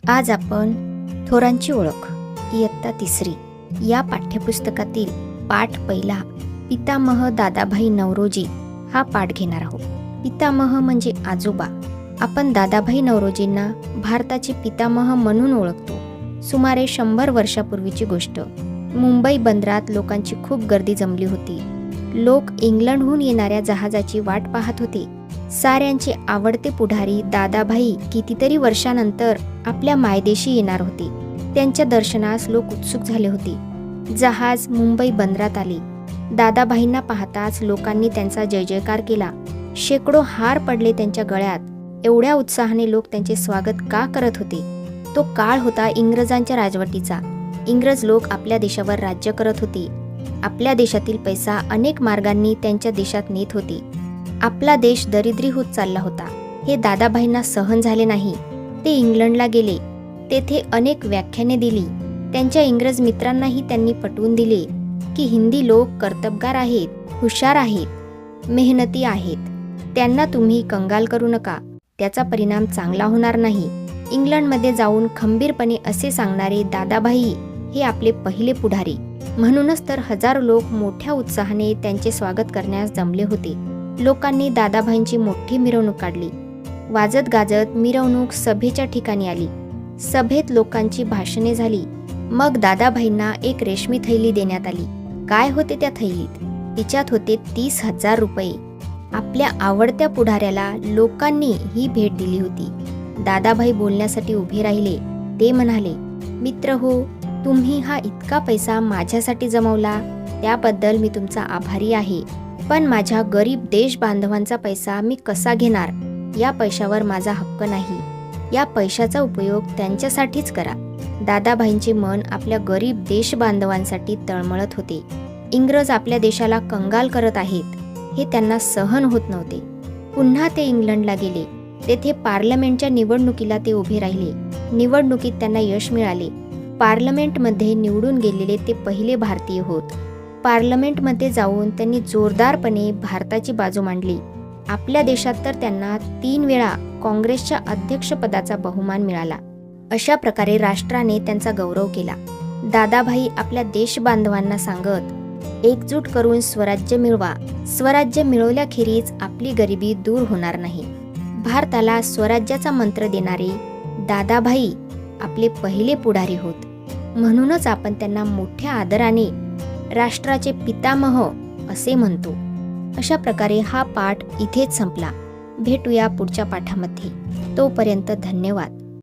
आज आपण थोरांची ओळख इयत्ता 3 या पाठ्यपुस्तकातील पाठ पहिला पितामह दादाभाई नौरोजी हा पाठ घेणार आहोत. पितामह म्हणजे आजोबा. आपण दादाभाई नौरोजींना भारताचे पितामह म्हणून ओळखतो. सुमारे 100 वर्षापूर्वीची गोष्ट. मुंबई बंदरात लोकांची खूप गर्दी जमली होती. लोक इंग्लंडहून येणाऱ्या जहाजाची वाट पाहत होते. साऱ्यांचे आवडते पुढारी दादाभाई कितीतरी वर्षानंतर आपल्या मायदेशी येणार होते. त्यांच्या दर्शनास लोक उत्सुक झाले होते. जहाज मुंबई बंदरात आले. दादाभाईंना पाहताच लोकांनी त्यांचा जय जयकार केला. शेकडो हार पडले त्यांच्या गळ्यात. एवढ्या उत्साहाने लोक त्यांचे स्वागत का करत होते? तो काळ होता इंग्रजांच्या राजवटीचा. इंग्रज लोक आपल्या देशावर राज्य करत होते. आपल्या देशातील पैसा अनेक मार्गांनी त्यांच्या देशात नेत होते. आपला देश दरिद्री होत चालला होता. हे दादाभाईंना सहन झाले नाही. ते इंग्लंडला गेले. तेथे अनेक व्याख्याने दिली. त्यांच्या इंग्रज मित्रांनाही त्यांनी पटवून दिले की हिंदी लोक कर्तबगार आहेत, हुशार आहेत, मेहनती आहेत. त्यांना तुम्ही कंगाल करू नका. त्याचा परिणाम चांगला होणार नाही. इंग्लंडमध्ये जाऊन खंबीरपणे असे सांगणारे दादाभाई हे आपले पहिले पुढारी. म्हणूनच तर हजारो लोक मोठ्या उत्साहाने त्यांचे स्वागत करण्यास जमले होते. लोकांनी दादाभाईंची मोठी मिरवणूक काढली. वाजत गाजत मिरवणूक सभेच्या ठिकाणी आली. सभेत लोकांची भाषणे झाली. मग दादाभाईंना एक रेशमी थैली देण्यात आली. काय होते त्या थैलीत? तिच्यात होते 30,000 रुपये. आपल्या आवडत्या पुढाऱ्याला लोकांनी ही भेट दिली होती. दादाभाई बोलण्यासाठी उभे राहिले. ते म्हणाले, मित्र हो, तुम्ही हा इतका पैसा माझ्यासाठी जमवला त्याबद्दल मी तुमचा आभारी आहे. पण माझ्या गरीब देश बांधवांचा पैसा मी कसा घेणार? या पैशावर माझा हक्क नाही. या पैशाचा उपयोग त्यांच्यासाठीच करा. दादाभाईंचे मन आपल्या गरीब देश बांधवांसाठी तळमळत होते. इंग्रज आपल्या देशाला कंगाल करत आहेत हे त्यांना सहन होत नव्हते. पुन्हा ते इंग्लंडला गेले. तेथे पार्लमेंटच्या निवडणुकीला ते उभे राहिले. निवडणुकीत त्यांना यश मिळाले. पार्लमेंटमध्ये निवडून गेलेले ते पहिले भारतीय होत. पार्लमेंटमध्ये जाऊन त्यांनी जोरदारपणे भारताची बाजू मांडली. आपल्या देशात तर त्यांना 3 वेळा काँग्रेसच्या अध्यक्षपदाचा बहुमान मिळाला. अशा प्रकारे राष्ट्राने त्यांचा गौरव केला. दादाभाई आपल्या देश बांधवांना सांगत, एकजूट करून स्वराज्य मिळवा. स्वराज्य मिळवल्याखेरीज आपली गरिबी दूर होणार नाही. भारताला स्वराज्याचा मंत्र देणारे दादाभाई आपले पहिले पुढारी होत. म्हणूनच आपण त्यांना मोठ्या आदराने राष्ट्राचे पितामह असे म्हणतो. अशा प्रकारे हा पाठ इथेच संपला. भेटूया पुढच्या पाठामध्ये. तोपर्यंत धन्यवाद.